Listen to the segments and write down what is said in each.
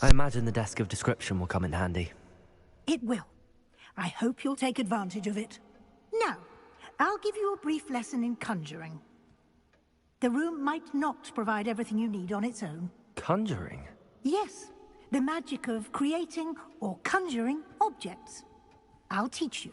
I imagine the desk of description will come in handy. It will. I hope you'll take advantage of it. Now, I'll give you a brief lesson in conjuring. The room might not provide everything you need on its own. Conjuring? Yes, the magic of creating or conjuring objects. I'll teach you.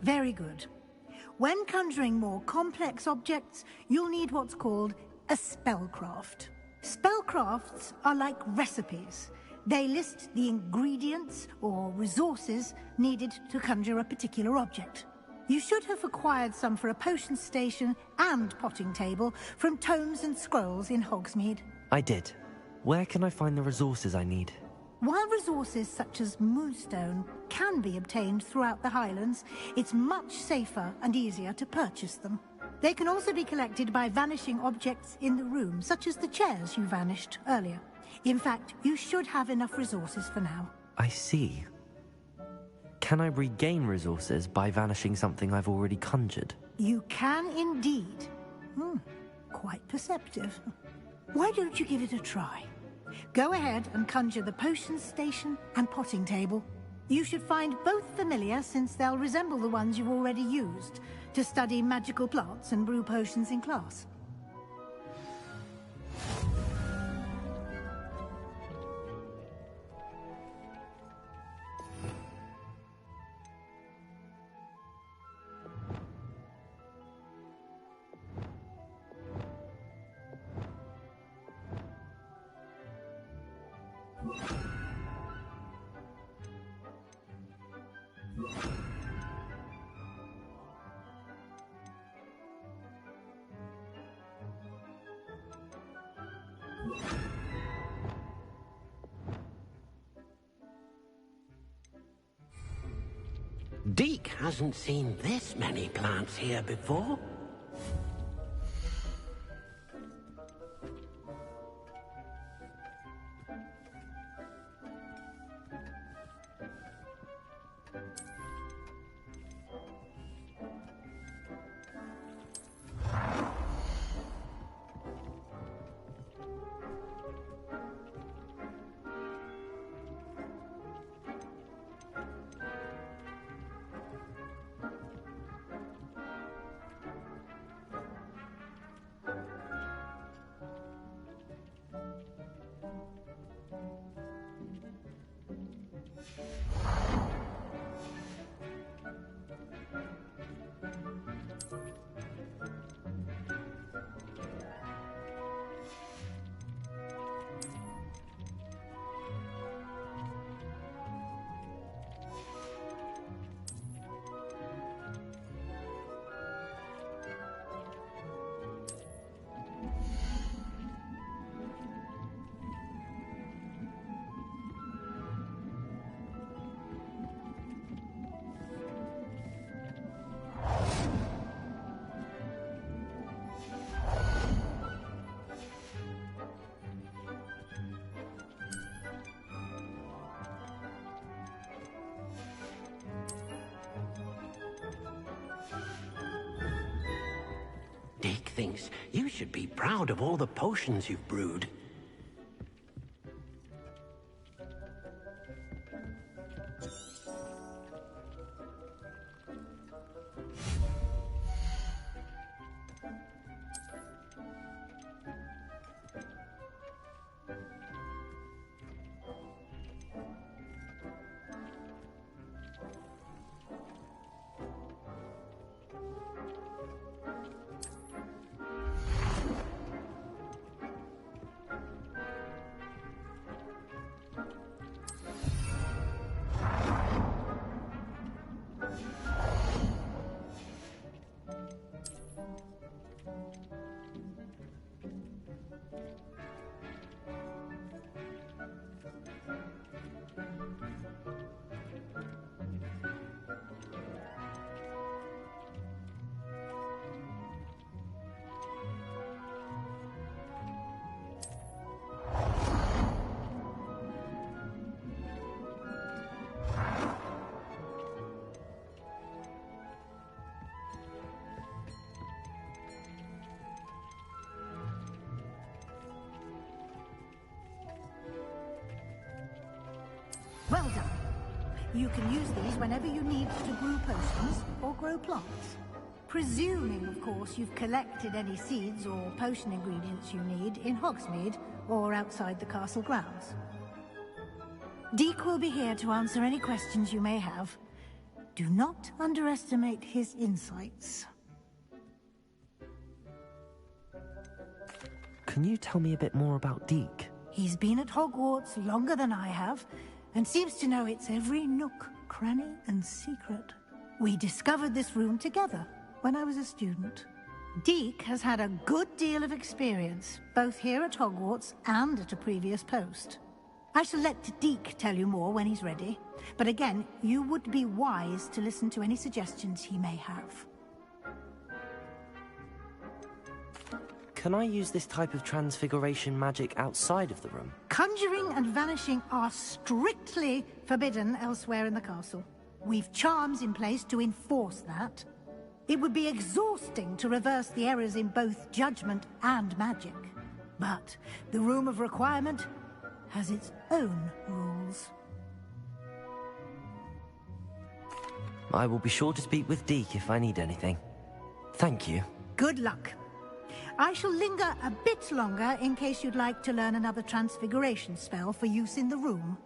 Very good. When conjuring more complex objects, you'll need what's called a spellcraft. Spellcrafts are like recipes. They list the ingredients or resources needed to conjure a particular object. You should have acquired some for a potion station and potting table from tomes and scrolls in Hogsmeade. I did. Where can I find the resources I need? While resources such as moonstone can be obtained throughout the Highlands, it's much safer and easier to purchase them. They can also be collected by vanishing objects in the room, such as the chairs you vanished earlier. In fact, you should have enough resources for now. I see. Can I regain resources by vanishing something I've already conjured? You can indeed. Quite perceptive. Why don't you give it a try? Go ahead and conjure the potion station and potting table. You should find both familiar, since they'll resemble the ones you've already used to study magical plants and brew potions in class. Deke hasn't seen this many plants here before. Deke thinks you should be proud of all the potions you've brewed. You can use these whenever you need to brew potions or grow plants. Presuming, of course, you've collected any seeds or potion ingredients you need in Hogsmeade or outside the castle grounds. Deek will be here to answer any questions you may have. Do not underestimate his insights. Can you tell me a bit more about Deek? He's been at Hogwarts longer than I have, and seems to know its every nook, cranny, and secret. We discovered this room together when I was a student. Deek has had a good deal of experience, both here at Hogwarts and at a previous post. I shall let Deek tell you more when he's ready, but again, you would be wise to listen to any suggestions he may have. Can I use this type of transfiguration magic outside of the room? Conjuring and vanishing are strictly forbidden elsewhere in the castle. We've charms in place to enforce that. It would be exhausting to reverse the errors in both judgment and magic. But the Room of Requirement has its own rules. I will be sure to speak with Deek if I need anything. Thank you. Good luck. I shall linger a bit longer in case you'd like to learn another transfiguration spell for use in the room.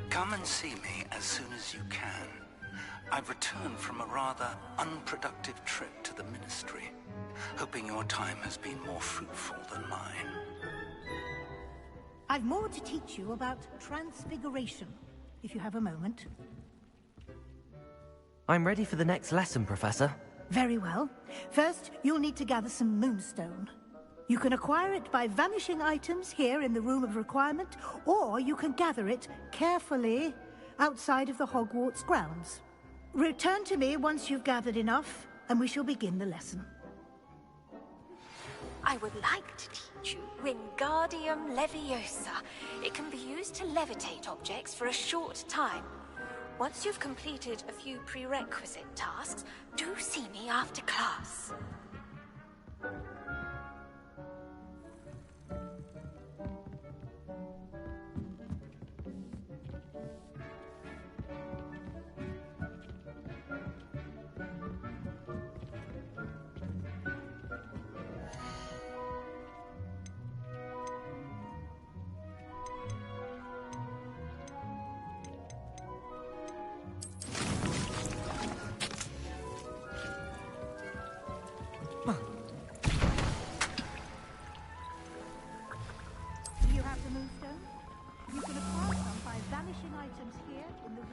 Come and see me as soon as you can. I've returned from a rather unproductive trip to the Ministry, hoping your time has been more fruitful than mine. I've more to teach you about transfiguration, if you have a moment. I'm ready for the next lesson, Professor. Very well. First, you'll need to gather some moonstone. You can acquire it by vanishing items here in the Room of Requirement, or you can gather it carefully outside of the Hogwarts grounds. Return to me once you've gathered enough, and we shall begin the lesson. I would like to teach you Wingardium Leviosa. It can be used to levitate objects for a short time. Once you've completed a few prerequisite tasks, do see me after class. Do you have the moonstone? You can acquire some by vanishing items here in the room.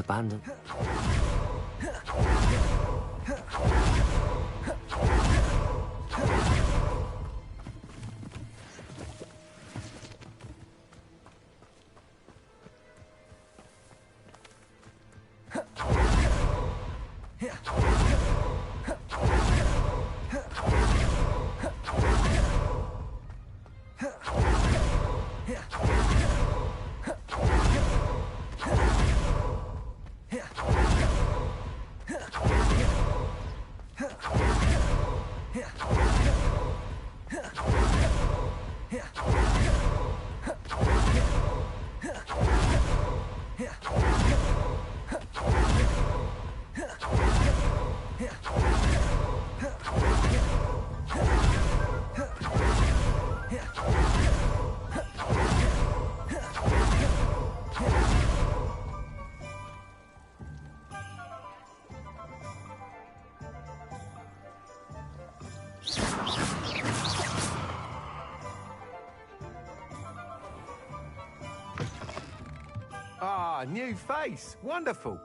abandoned. Ah, new face. Wonderful.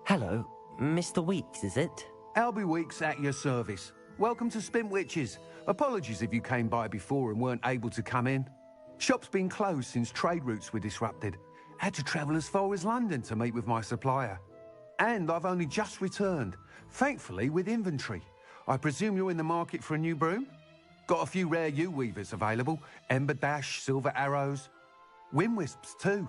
Hello, Mr. Weeks, is it? Albie Weeks at your service. Welcome to Spintwitches. Apologies if you came by before and weren't able to come in. Shop's been closed since trade routes were disrupted. Had to travel as far as London to meet with my supplier. And I've only just returned, thankfully with inventory. I presume you're in the market for a new broom? Got a few rare U-weavers available. Ember Dash, Silver Arrows. Wind Wisps too.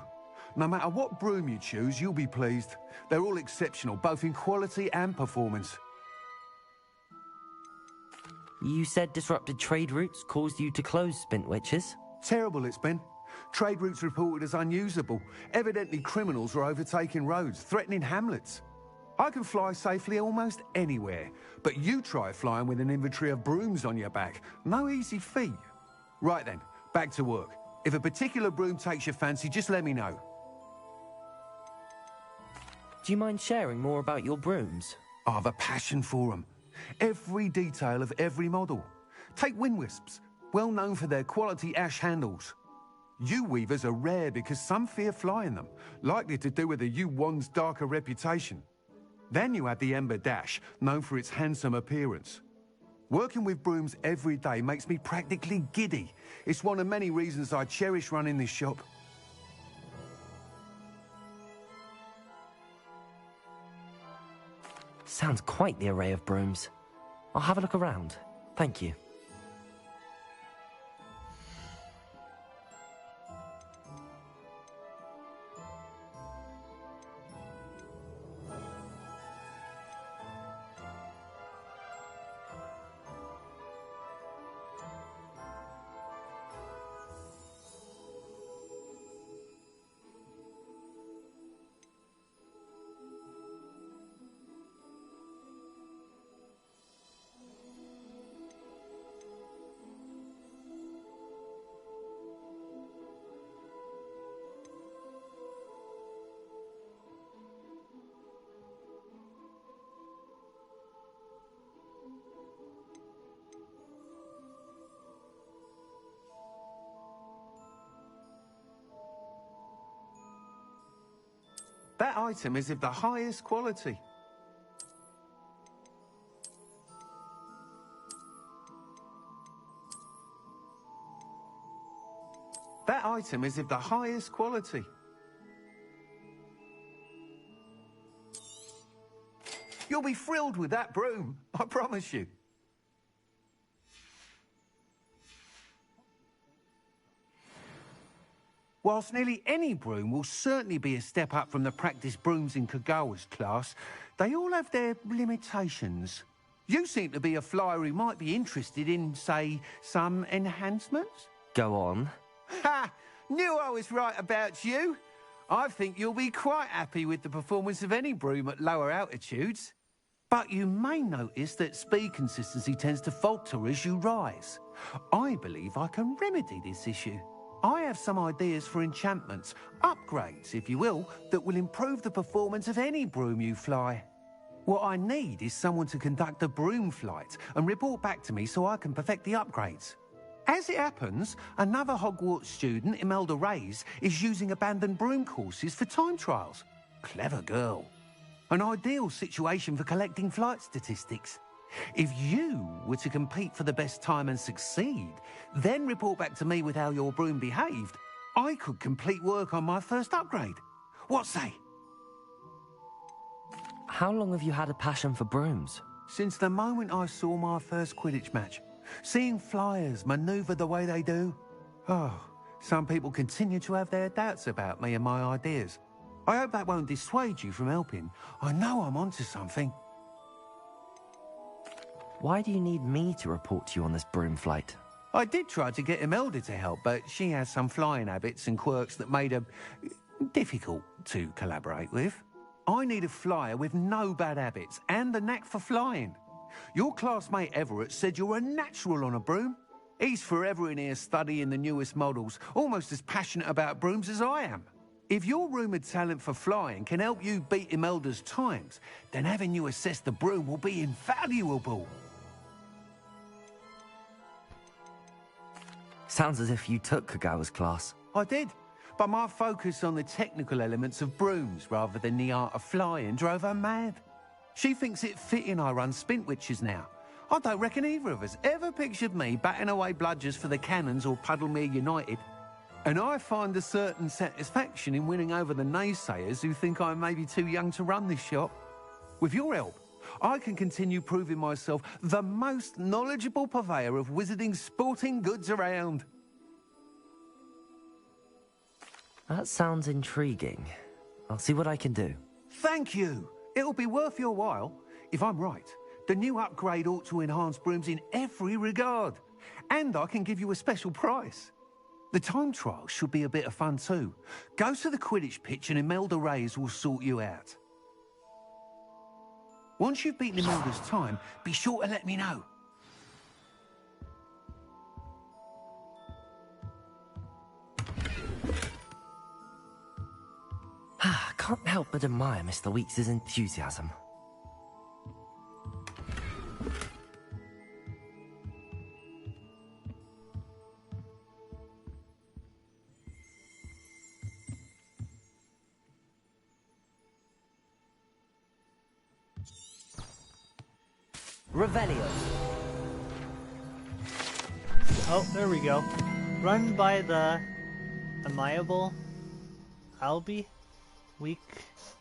No matter what broom you choose, you'll be pleased. They're all exceptional, both in quality and performance. You said disrupted trade routes caused you to close Spintwitches? Terrible it's been. Trade routes reported as unusable. Evidently criminals were overtaking roads, threatening hamlets. I can fly safely almost anywhere, but you try flying with an inventory of brooms on your back. No easy feat. Right then, back to work. If a particular broom takes your fancy, just let me know. Do you mind sharing more about your brooms? I have a passion for them. Every detail of every model. Take Wind Wisps, well known for their quality ash handles. U-weavers are rare because some fear flying them, likely to do with the U-wand's darker reputation. Then you have the Ember Dash, known for its handsome appearance. Working with brooms every day makes me practically giddy. It's one of many reasons I cherish running this shop. Sounds quite the array of brooms. I'll have a look around. Thank you. That item is of the highest quality. That item is of the highest quality. You'll be thrilled with that broom, I promise you. Whilst nearly any broom will certainly be a step up from the practice brooms in Kagawa's class, they all have their limitations. You seem to be a flyer who might be interested in, say, some enhancements? Go on. Ha! Knew I was right about you. I think you'll be quite happy with the performance of any broom at lower altitudes. But you may notice that speed consistency tends to falter as you rise. I believe I can remedy this issue. I have some ideas for enchantments, upgrades, if you will, that will improve the performance of any broom you fly. What I need is someone to conduct a broom flight and report back to me so I can perfect the upgrades. As it happens, another Hogwarts student, Imelda Reyes, is using abandoned broom courses for time trials. Clever girl. An ideal situation for collecting flight statistics. If you were to compete for the best time and succeed, then report back to me with how your broom behaved, I could complete work on my first upgrade. What say? How long have you had a passion for brooms? Since the moment I saw my first Quidditch match. Seeing flyers manoeuvre the way they do. Oh, some people continue to have their doubts about me and my ideas. I hope that won't dissuade you from helping. I know I'm onto something. Why do you need me to report to you on this broom flight? I did try to get Imelda to help, but she has some flying habits and quirks that made her difficult to collaborate with. I need a flyer with no bad habits and a knack for flying. Your classmate Everett said you're a natural on a broom. He's forever in here studying the newest models, almost as passionate about brooms as I am. If your rumoured talent for flying can help you beat Imelda's times, then having you assess the broom will be invaluable. Sounds as if you took Kagawa's class. I did, but my focus on the technical elements of brooms rather than the art of flying drove her mad. She thinks it fitting I run Spintwitches now. I don't reckon either of us ever pictured me batting away bludgers for the Cannons or Puddlemere United. And I find a certain satisfaction in winning over the naysayers who think I may be too young to run this shop. With your help, I can continue proving myself the most knowledgeable purveyor of wizarding sporting goods around. That sounds intriguing. I'll see what I can do. Thank you. It'll be worth your while. If I'm right, the new upgrade ought to enhance brooms in every regard. And I can give you a special price. The time trial should be a bit of fun too. Go to the Quidditch pitch and Imelda Reyes will sort you out. Once you've beaten Imelda's time, be sure to let me know. Can't help but admire Mr. Weeks' enthusiasm. Revelio. Oh, there we go. Run by the amiable Albie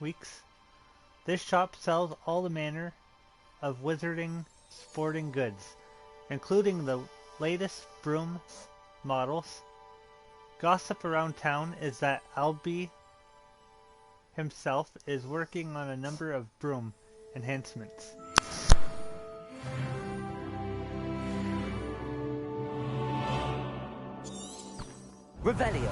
Weeks. This shop sells all the manner of wizarding sporting goods, including the latest broom models. Gossip around town is that Albie himself is working on a number of broom enhancements. Revelio.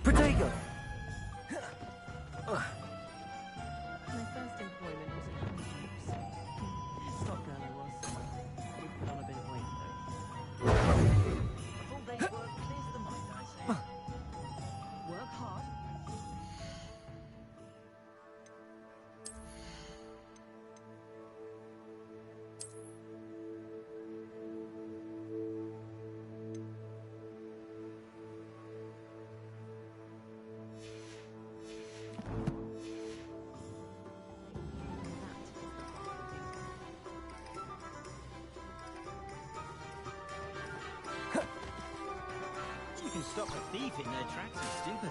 Protego! My first employment was at Hogwarts. Stock girl I was. Did put on a bit of weight though. A full day's work clears the mind, I say. Work hard. stop a thief in their tracks and stupefy.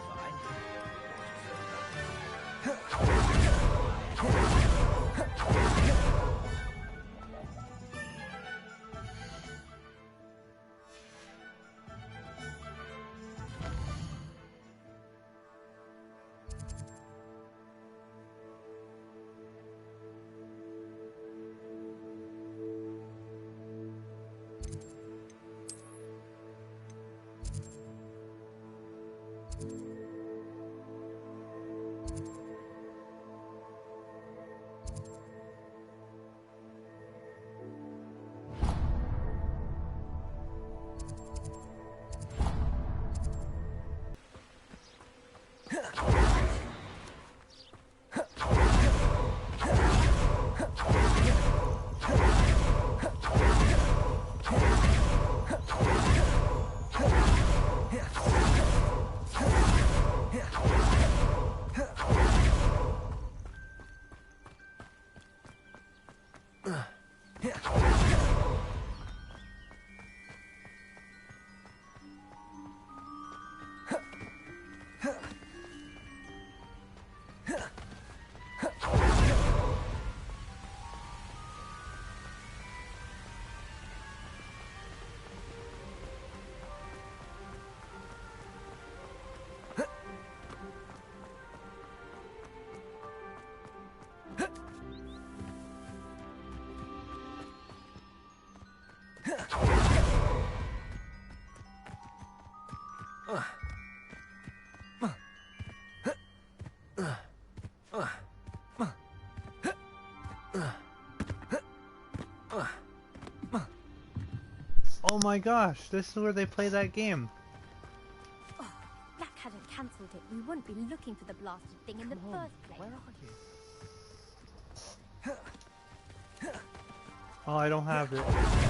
Oh my gosh, this is where they play that game. Oh, Black hadn't cancelled it. We wouldn't be looking for the blasted thing in the first place. Where are you? Oh, I don't have it.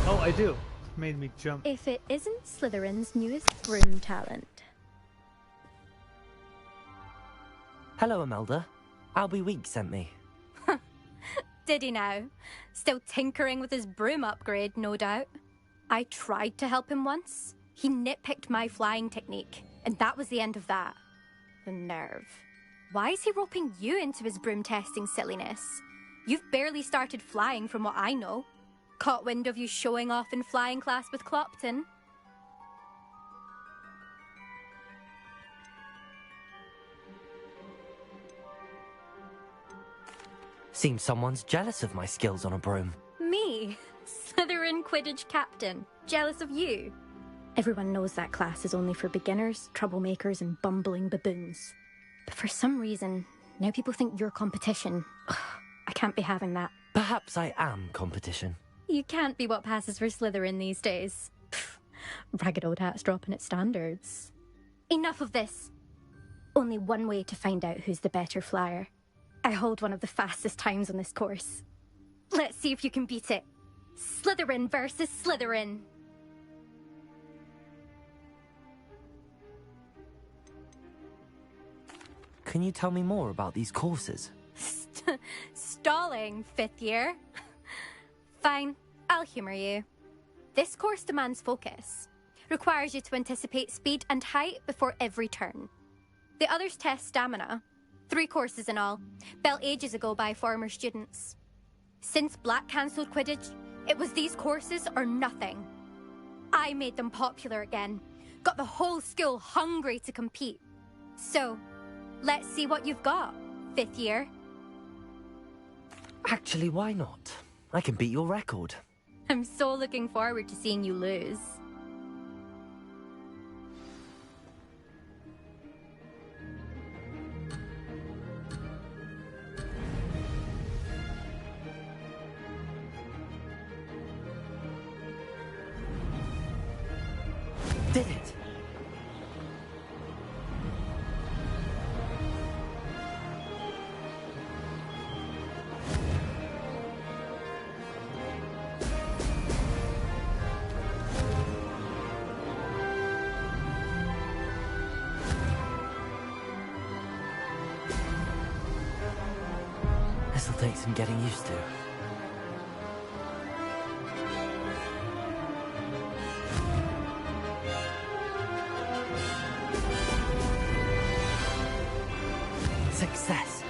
Oh, I do. Made me jump. If it isn't Slytherin's newest broom talent. Hello, Imelda. Albie Week sent me. Did he now? Still tinkering with his broom upgrade, no doubt. I tried to help him once. He nitpicked my flying technique, and that was the end of that. The nerve. Why is he roping you into his broom testing silliness? You've barely started flying from what I know. Caught wind of you showing off in flying class with Clopton. Seems someone's jealous of my skills on a broom. Me? Slytherin Quidditch captain. Jealous of you? Everyone knows that class is only for beginners, troublemakers, and bumbling baboons. But for some reason, now people think you're competition. Ugh, I can't be having that. Perhaps I am competition. You can't be what passes for Slytherin these days. Pfft, ragged old hat's dropping its standards. Enough of this. Only one way to find out who's the better flyer. I hold one of the fastest times on this course. Let's see if you can beat it. Slytherin versus Slytherin. Can you tell me more about these courses? Stalling, fifth year. Fine, I'll humour you. This course demands focus. Requires you to anticipate speed and height before every turn. The others test stamina. 3 courses in all, built ages ago by former students. Since Black cancelled Quidditch, it was these courses or nothing. I made them popular again. Got the whole school hungry to compete. So, let's see what you've got, fifth year. Actually, why not? I can beat your record. I'm so looking forward to seeing you lose. Did it! This'll take some getting used to. Success.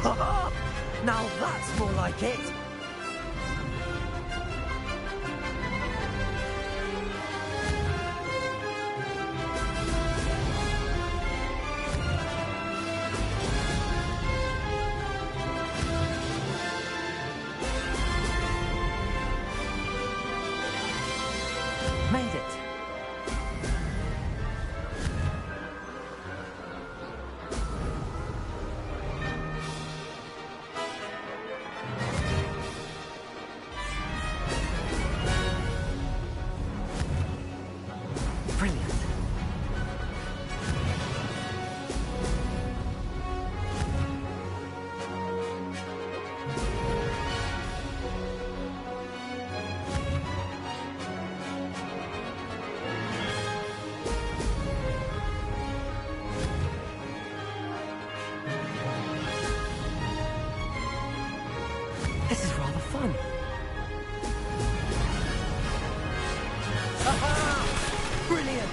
Ha-ha! Now that's more like it. Made it. Brilliant. This is rather fun. Aha! Brilliant!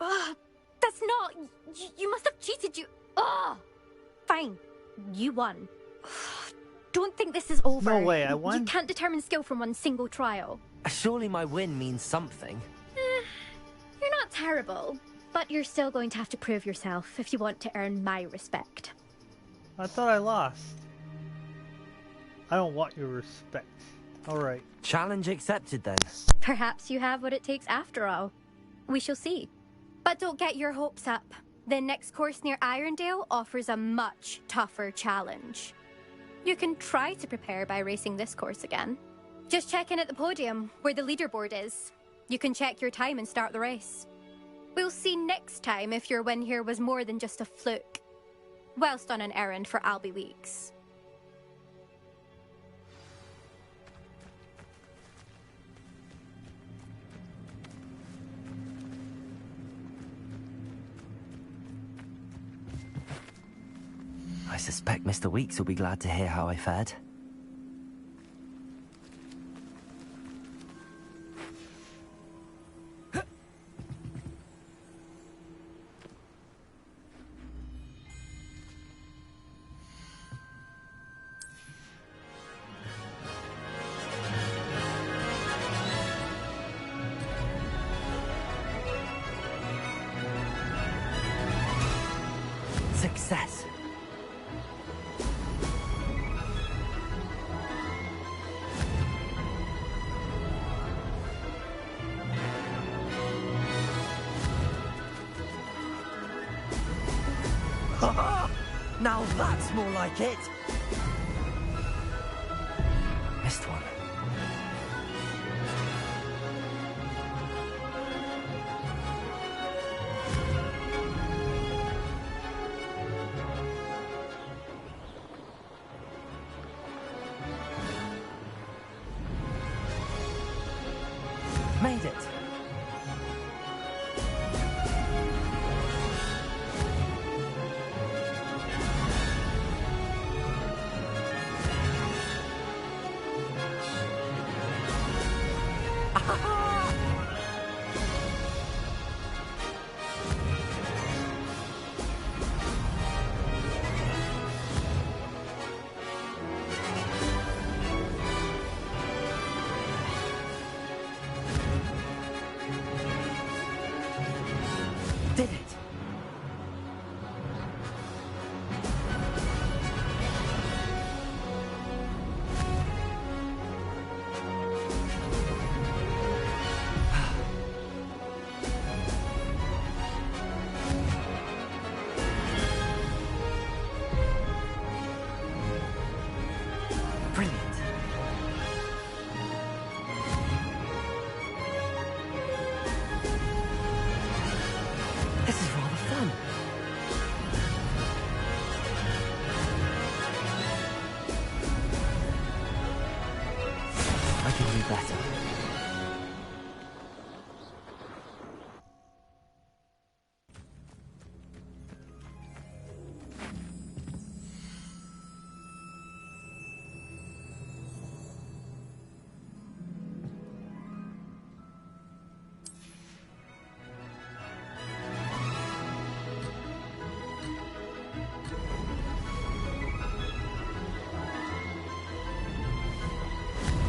Ugh, that's not... You must have cheated, you... Ugh! Fine. You won. Don't think this is over. No way, I won? You can't determine skill from one single trial. Surely my win means something. You're not terrible, but you're still going to have to prove yourself if you want to earn my respect. I thought I lost. I don't want your respect. Alright. Challenge accepted then. Perhaps you have what it takes after all. We shall see. But don't get your hopes up. The next course near Irondale offers a much tougher challenge. You can try to prepare by racing this course again. Just check in at the podium, where the leaderboard is. You can check your time and start the race. We'll see next time if your win here was more than just a fluke. Whilst on an errand for Albie Weeks. I suspect Mr. Weeks will be glad to hear how I fared. Success. Now that's more like it. Missed one. Made it. Did it. Brilliant. This is rather fun. I can do better.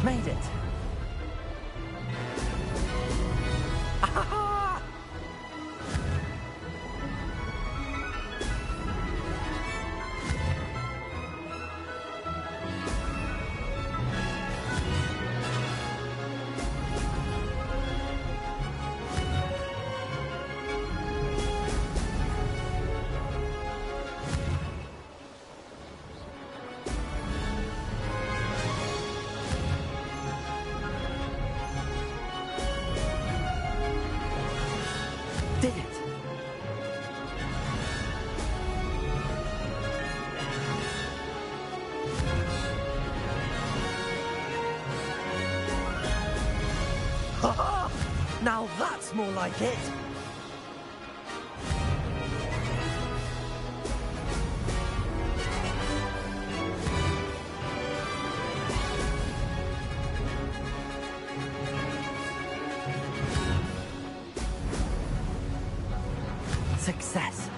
Made it! Did it! Ha-ha! Now that's more like it! Success.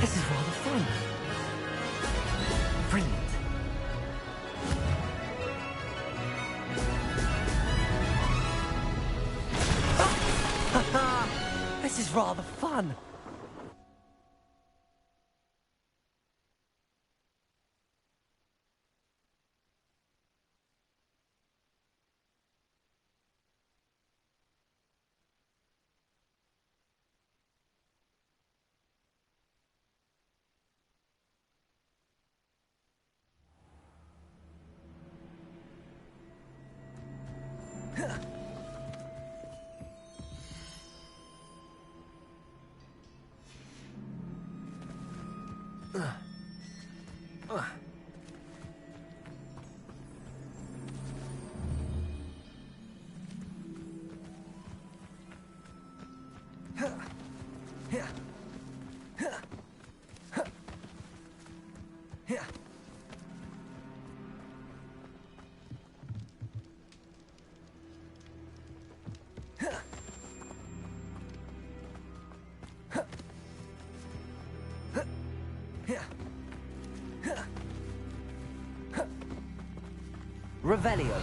This is rather fun. Brilliant. This is rather fun. Revelio.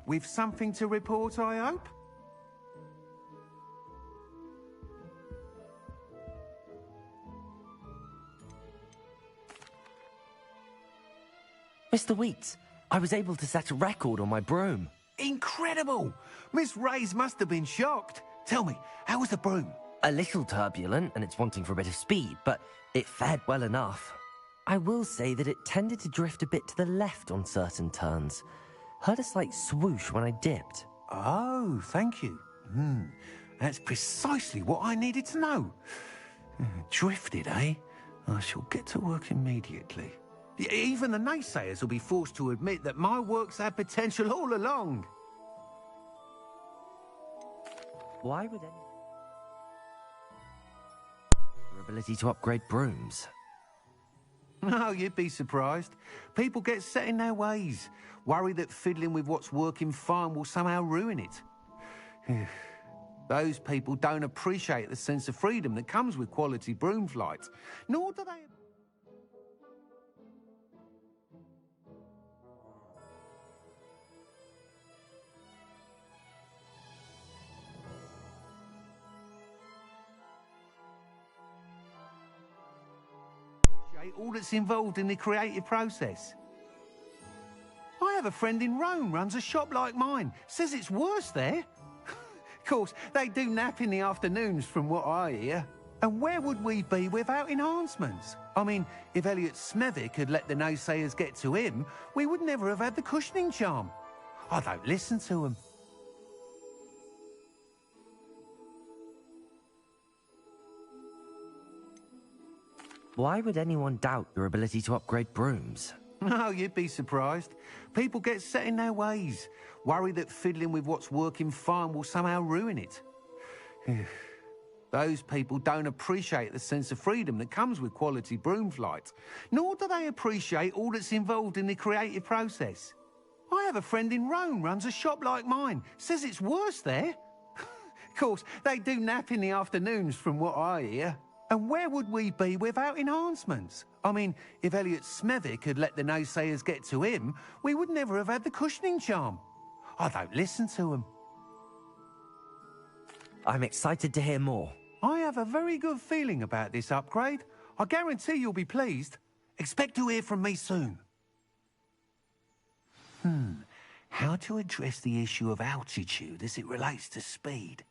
With something to report, I hope? Mr. Wheats, I was able to set a record on my broom. Incredible! Miss Reyes must have been shocked. Tell me, how was the broom? A little turbulent, and it's wanting for a bit of speed, but it fared well enough. I will say that it tended to drift a bit to the left on certain turns. Heard a slight swoosh when I dipped. Oh, thank you. That's precisely what I needed to know. Drifted, eh? I shall get to work immediately. Even the naysayers will be forced to admit that my work's had potential all along. Why would any... Your ability to upgrade brooms? No, you'd be surprised. People get set in their ways, worry that fiddling with what's working fine will somehow ruin it. Those people don't appreciate the sense of freedom that comes with quality broom flight, nor do they... all that's involved in the creative process. I have a friend in Rome, runs a shop like mine, says it's worse there. Of course, they do nap in the afternoons from what I hear. And where would we be without enhancements? I mean, if Elliot Smethwick had let the naysayers get to him, we would never have had the cushioning charm. I don't listen to them. Why would anyone doubt your ability to upgrade brooms? No, you'd be surprised. People get set in their ways, worry that fiddling with what's working fine will somehow ruin it. Those people don't appreciate the sense of freedom that comes with quality broom flight, nor do they appreciate all that's involved in the creative process. I have a friend in Rome, runs a shop like mine, says it's worse there. Of course, they do nap in the afternoons from what I hear. And where would we be without enhancements? I mean, if Elliot Smethwick had let the naysayers get to him, we would never have had the cushioning charm. I don't listen to them. I'm excited to hear more. I have a very good feeling about this upgrade. I guarantee you'll be pleased. Expect to hear from me soon. How to address the issue of altitude as it relates to speed?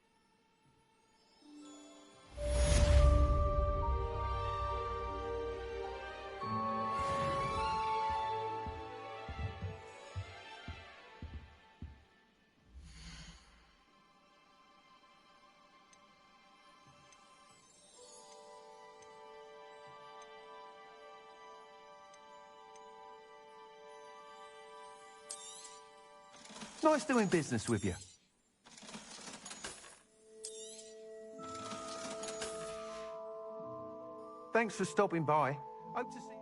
Nice doing business with you. Thanks for stopping by. Hope to see you.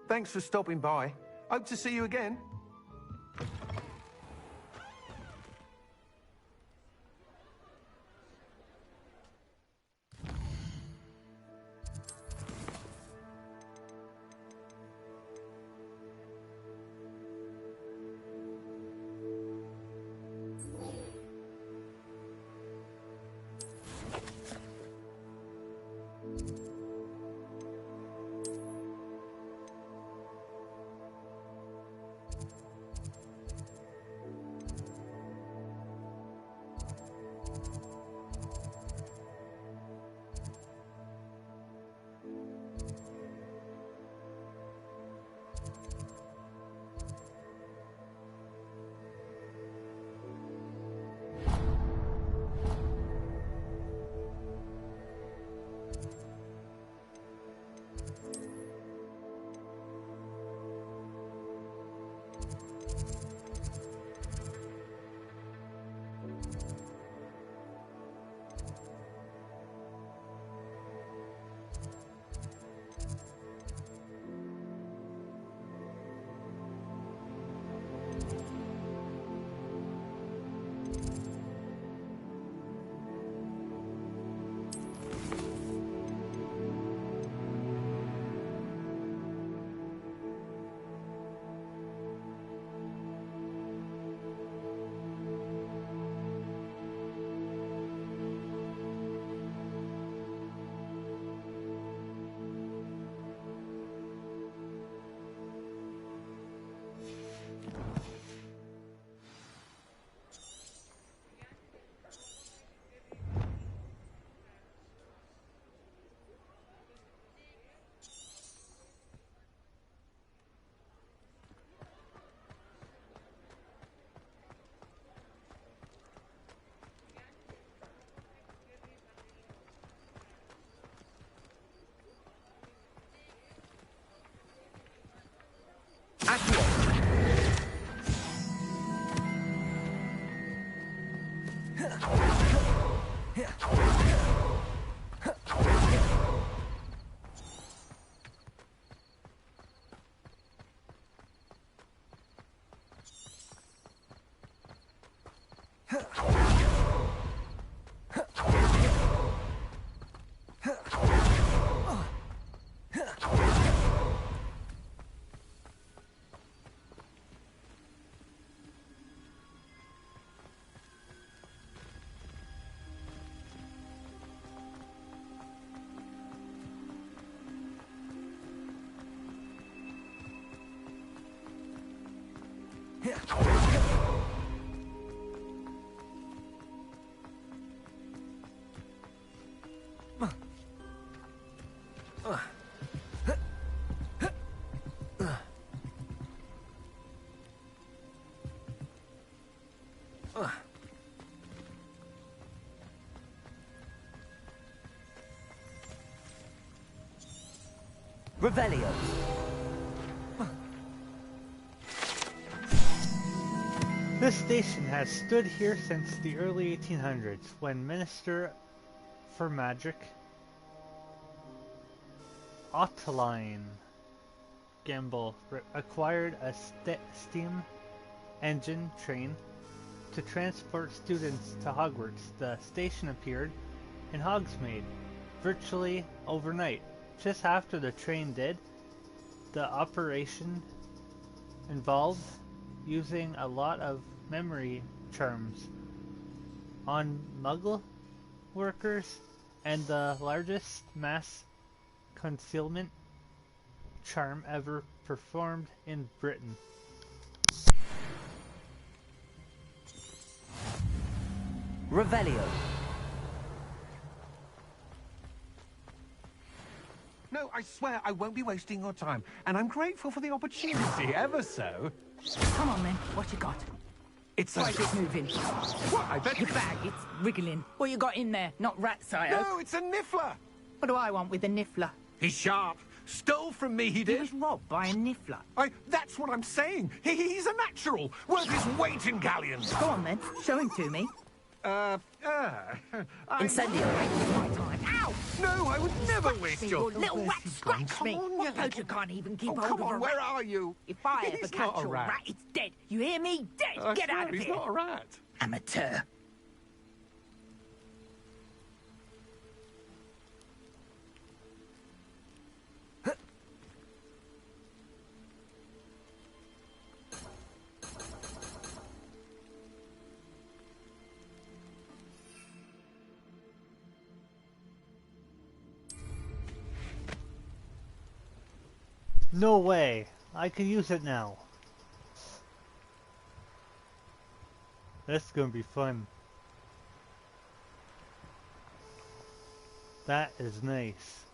Thanks for stopping by. Hope to see you again. Revelio. This station has stood here since the early 1800s, when Minister for Magic Ottoline Gamble acquired a steam engine train to transport students to Hogwarts. The station appeared in Hogsmeade virtually overnight. Just after the train did, the operation involved using a lot of memory charms on Muggle workers and the largest mass concealment charm ever performed in Britain. Revelio. No, I swear I won't be wasting your time, and I'm grateful for the opportunity, ever so. Come on then, what you got? It's Why is it moving? What? I bet Your bag, it's wriggling. What you got in there? Not rats, I hope. No, it's a niffler. What do I want with a niffler? He's sharp. Stole from me, he He did. was robbed by a niffler. That's what I'm saying. He's a natural. Worth his weight in galleons. Go on then, show him to me. Incendio. My time. Ow! No, I would never waste your... little rat scratch me. Come on, What poacher can't even keep Oh, hold come of a on, rat? where are you? If I He's ever not catch a a rat. rat, it's dead. You hear me? Dead. I Get swear out of he's here. not a rat. Amateur. No way! I can use it now. That's gonna be fun. That is nice.